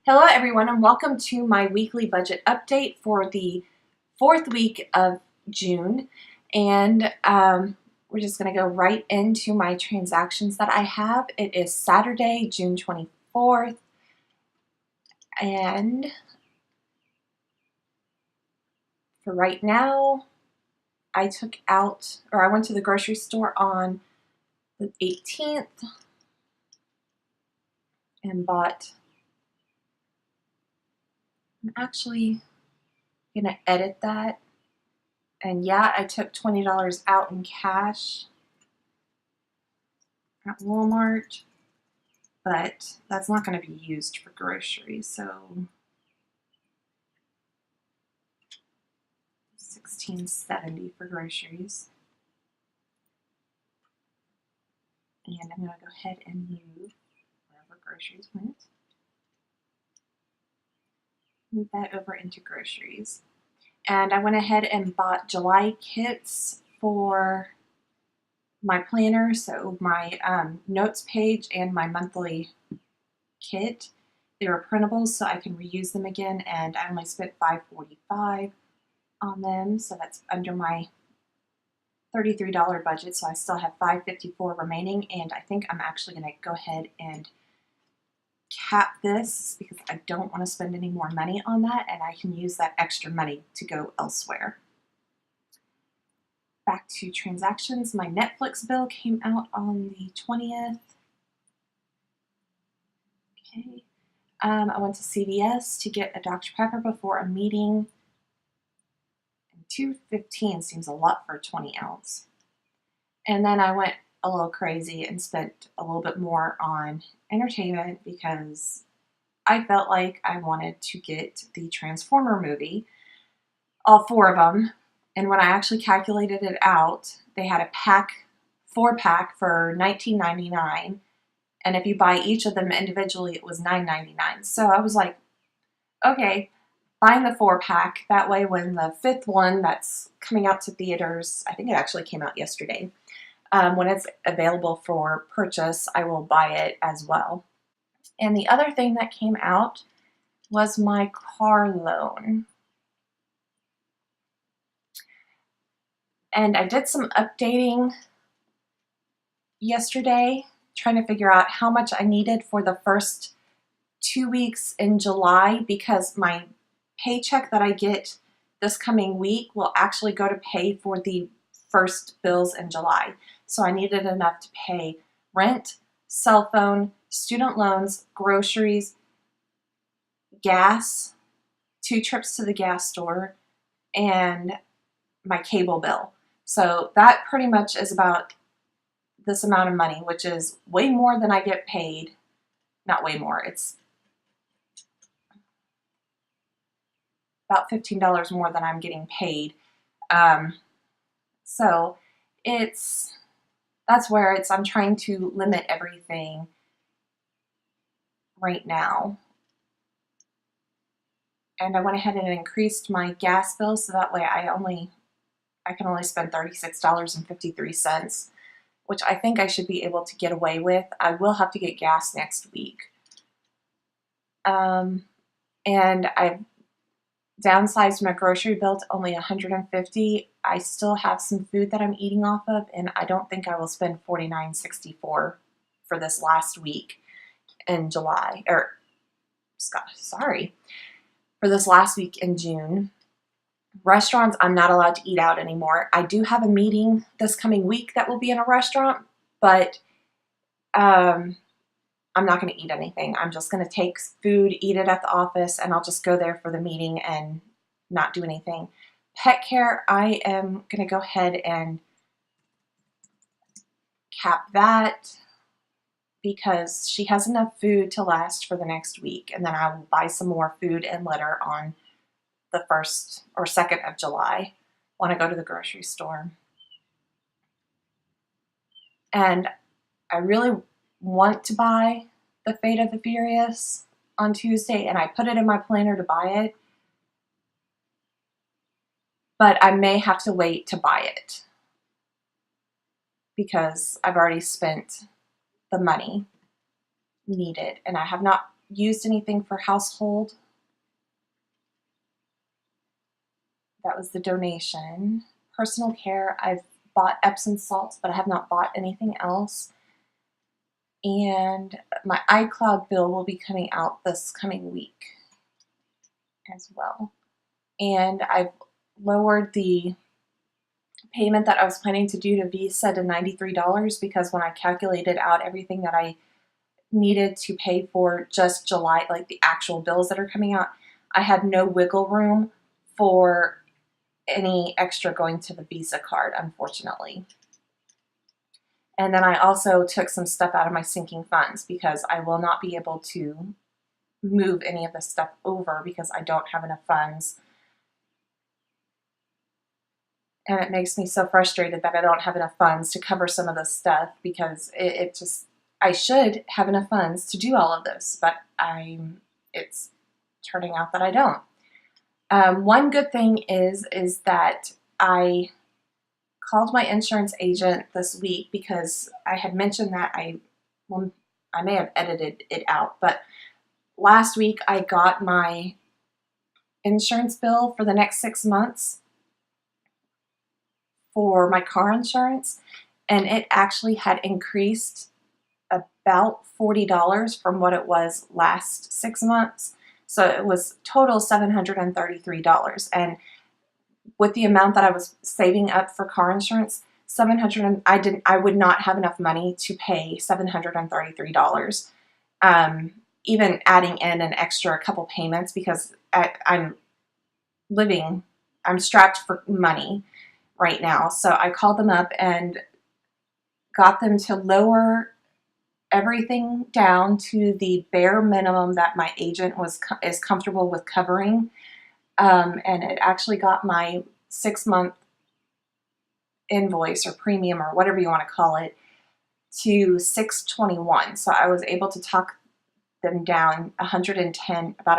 Hello everyone and welcome to my weekly budget update for the fourth week of June. And we're just going to go right into my transactions that I have. It is Saturday, June 24th. And for right now, I went to the grocery store on the 18th and bought, I'm actually going to edit that. And yeah, I took $20 out in cash at Walmart, but that's not going to be used for groceries. So $16.70 for groceries. And I'm going to go ahead and move wherever groceries went. Move that over into groceries. And I went ahead and bought July kits for my planner, so my notes page and my monthly kit. They were printables, so I can reuse them again, and I only spent $5.45 on them, so that's under my $33 budget, so I still have $5.54 remaining, and I think I'm actually going to go ahead and cap this because I don't want to spend any more money on that, and I can use that extra money to go elsewhere. Back to transactions, my Netflix bill came out on the 20th. Okay. I went to CVS to get a Dr. Pepper before a meeting. And $2.15 seems a lot for a 20 ounce. And then I went a little crazy and spent a little bit more on entertainment because I felt like I wanted to get the Transformer movie, all four of them. And when I actually calculated it out, they had a four-pack for $19.99. And if you buy each of them individually, it was $9.99. So I was like, okay, buying the four-pack. That way when the fifth one that's coming out to theaters, I think it actually came out yesterday, when it's available for purchase, I will buy it as well. And the other thing that came out was my car loan. And I did some updating yesterday, trying to figure out how much I needed for the first 2 weeks in July, because my paycheck that I get this coming week will actually go to pay for the first bills in July. So I needed enough to pay rent, cell phone, student loans, groceries, gas, 2 trips to the gas store, and my cable bill. So that pretty much is about this amount of money, which is way more than I get paid. Not way more, it's about $15 more than I'm getting paid. So that's where I'm trying to limit everything right now. And I went ahead and increased my gas bill so that way I can only spend $36.53, which I think I should be able to get away with. I will have to get gas next week. And I've downsized my grocery bill to only $150. I still have some food that I'm eating off of, and I don't think I will spend $49.64 for this last week in July, for this last week in June. Restaurants, I'm not allowed to eat out anymore. I do have a meeting this coming week that will be in a restaurant, but I'm not going to eat anything. I'm just going to take food, eat it at the office, and I'll just go there for the meeting and not do anything. Pet care, I am going to go ahead and cap that because she has enough food to last for the next week, and then I will buy some more food and litter on the 1st or 2nd of July when I go to the grocery store. And I really want to buy The Fate of the Furious on Tuesday, and I put it in my planner to buy it, but I may have to wait to buy it because I've already spent the money needed, and I have not used anything for household. That was the donation. Personal care, I've bought Epsom salts, but I have not bought anything else. And my iCloud bill will be coming out this coming week as well. And I've lowered the payment that I was planning to do to Visa to $93 because when I calculated out everything that I needed to pay for just July, like the actual bills that are coming out, I had no wiggle room for any extra going to the Visa card, unfortunately. And then I also took some stuff out of my sinking funds because I will not be able to move any of this stuff over because I don't have enough funds. And it makes me so frustrated that I don't have enough funds to cover some of this stuff because it just, I should have enough funds to do all of this, but it's turning out that I don't. One good thing is that I called my insurance agent this week because I had mentioned that I may have edited it out, but last week I got my insurance bill for the next 6 months for my car insurance, and it actually had increased about $40 from what it was last 6 months. So it was total $733. And with the amount that I was saving up for car insurance, I would not have enough money to pay $733. Even adding in an extra couple payments because I'm strapped for money right now. So I called them up and got them to lower everything down to the bare minimum that my agent is comfortable with covering. And it actually got my 6-month invoice or premium or whatever you want to call it to $621. So I was able to talk them down about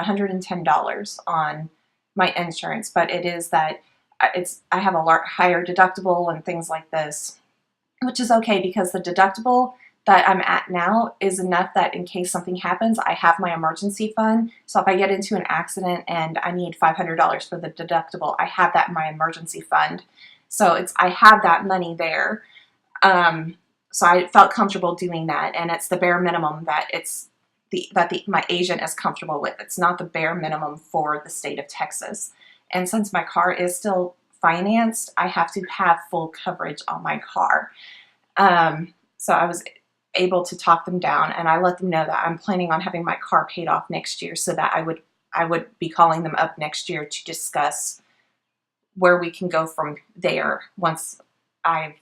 $110 on my insurance. But it is that I have a lot higher deductible and things like this, which is okay because the deductible that I'm at now is enough that in case something happens, I have my emergency fund. So if I get into an accident and I need $500 for the deductible, I have that in my emergency fund. So I have that money there. So I felt comfortable doing that, and it's the bare minimum that my agent is comfortable with. It's not the bare minimum for the state of Texas. And since my car is still financed, I have to have full coverage on my car. So I was able to talk them down, and I let them know that I'm planning on having my car paid off next year, so that I would be calling them up next year to discuss where we can go from there once I've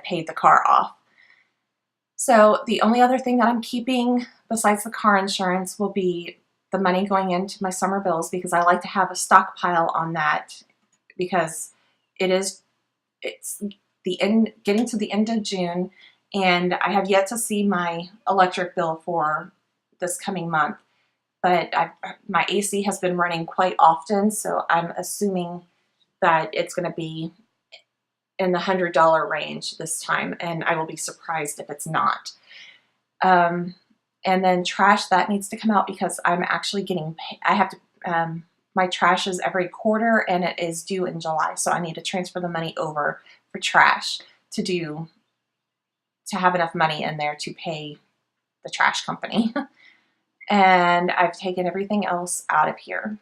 paid the car off. So the only other thing that I'm keeping besides the car insurance will be the money going into my summer bills, because I like to have a stockpile on that, because it's getting to the end of June, and I have yet to see my electric bill for this coming month. But my AC has been running quite often, so I'm assuming that it's going to be in the $100 range this time, and I will be surprised if it's not. And then trash, that needs to come out because I'm actually getting paid. I have to, my trash is every quarter and it is due in July. So I need to transfer the money over for trash to have enough money in there to pay the trash company. And I've taken everything else out of here.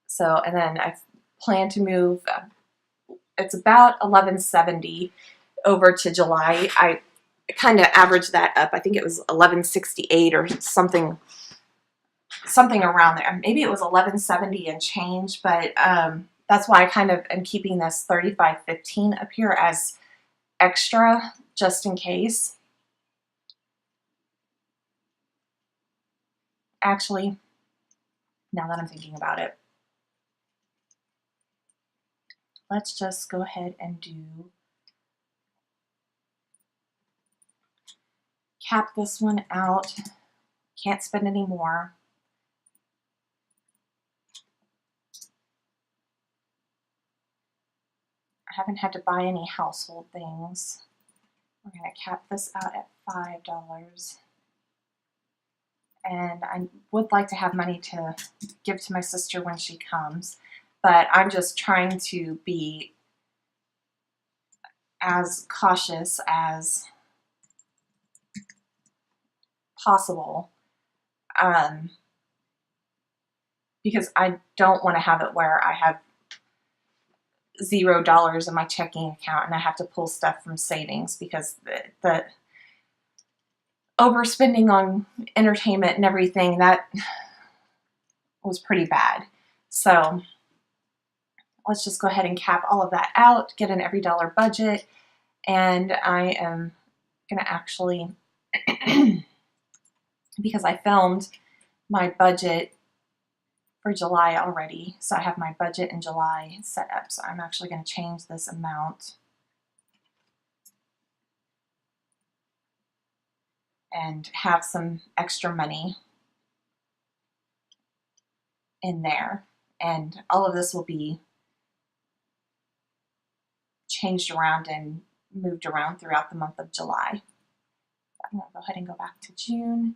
So, and then I plan to move, it's about $1170 over to July. I kind of averaged that up. I think it was 1168 or something around there. Maybe it was 1170 and change, but that's why I kind of am keeping this 3515 up here as extra, just in case. Actually, now that I'm thinking about it, let's just go ahead and cap this one out. Can't spend any more. I haven't had to buy any household things. We're going to cap this out at $5. and I would like to have money to give to my sister when she comes, but I'm just trying to be as cautious as possible, because I don't want to have it where I have $0 in my checking account and I have to pull stuff from savings, because the overspending on entertainment and everything, that was pretty bad. So let's just go ahead and cap all of that out, get an every dollar budget, and I am going to actually, because I filmed my budget for July already, so I have my budget in July set up, so I'm actually going to change this amount and have some extra money in there, and all of this will be changed around and moved around throughout the month of July. I'm going to go ahead and go back to June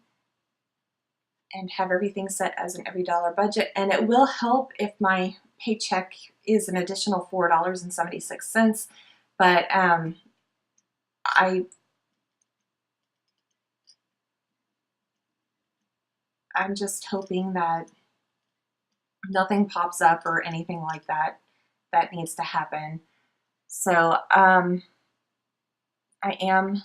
and have everything set as an every dollar budget, and it will help if my paycheck is an additional $4.76, but I'm just hoping that nothing pops up or anything like that that needs to happen. So I am,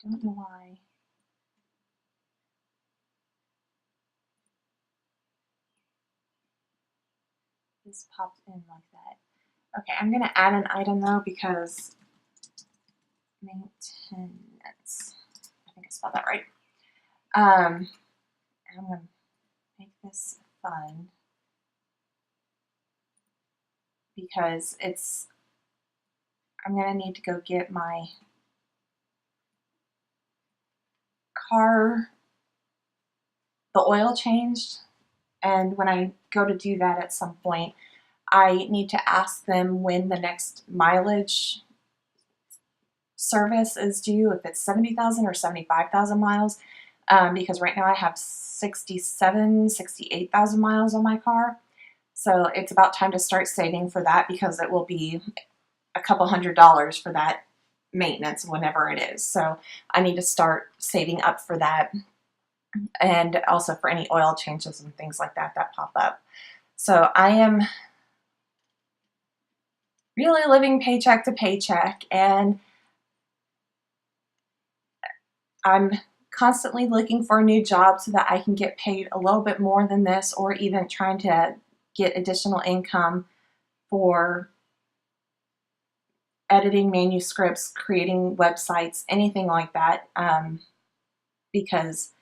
don't know why. This popped in like that. Okay, I'm going to add an item though, because maintenance, I think I spelled that right. I'm going to make this fun, because I'm going to need to go get my car, the oil changed, and when I go to do that at some point, I need to ask them when the next mileage service is due, if it's 70,000 or 75,000 miles, because right now I have 68,000 miles on my car. So it's about time to start saving for that, because it will be a couple $100s for that maintenance whenever it is. So I need to start saving up for that, and also for any oil changes and things like that that pop up. So I am really living paycheck to paycheck, and I'm constantly looking for a new job so that I can get paid a little bit more than this, or even trying to get additional income for editing manuscripts, creating websites, anything like that, because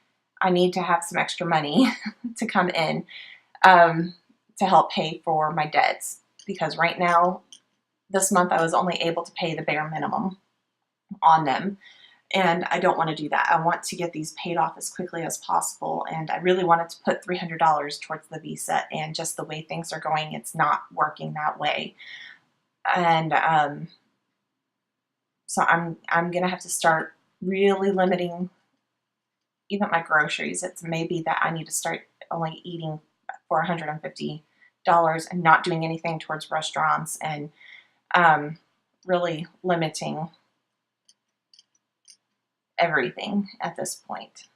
I need to have some extra money to come in to help pay for my debts, because right now, this month, I was only able to pay the bare minimum on them, and I don't want to do that. I want to get these paid off as quickly as possible, and I really wanted to put $300 towards the visa, and just the way things are going, it's not working that way. And so I'm gonna have to start really limiting even my groceries. It's maybe that I need to start only eating for $150 and not doing anything towards restaurants, and really limiting everything at this point.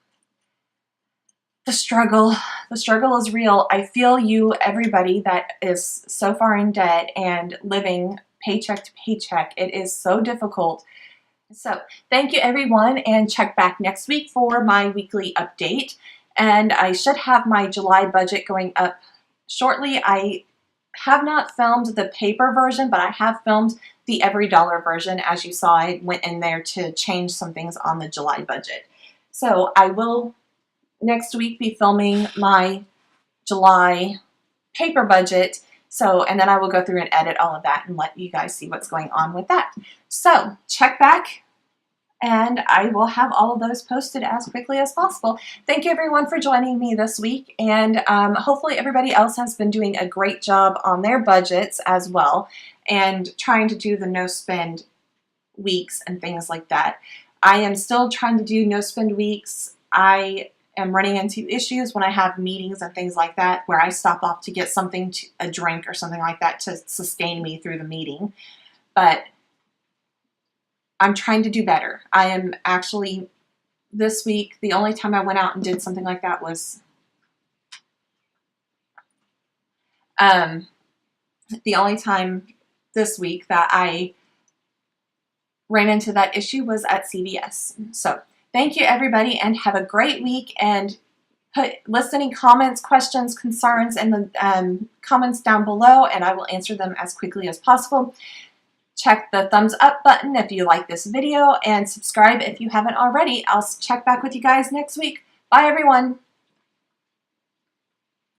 The struggle is real. I feel you, everybody that is so far in debt and living paycheck to paycheck. It is so difficult. So thank you, everyone, and check back next week for my weekly update. And I should have my July budget going up shortly. I have not filmed the paper version, but I have filmed the every dollar version. As you saw, I went in there to change some things on the July budget. So I will next week be filming my July paper budget. So, and then I will go through and edit all of that and let you guys see what's going on with that. So check back and I will have all of those posted as quickly as possible. Thank you everyone for joining me this week, and hopefully everybody else has been doing a great job on their budgets as well, and trying to do the no spend weeks and things like that. I am still trying to do no spend weeks. I am running into issues when I have meetings and things like that where I stop off to get something, a drink or something like that to sustain me through the meeting. But I'm trying to do better. I am actually, this week, the only time I went out and did something like that was the only time this week that I ran into that issue was at CVS. So thank you everybody, and have a great week, and list any comments, questions, concerns in the comments down below, and I will answer them as quickly as possible. Check the thumbs up button if you like this video, and subscribe if you haven't already. I'll check back with you guys next week. Bye everyone.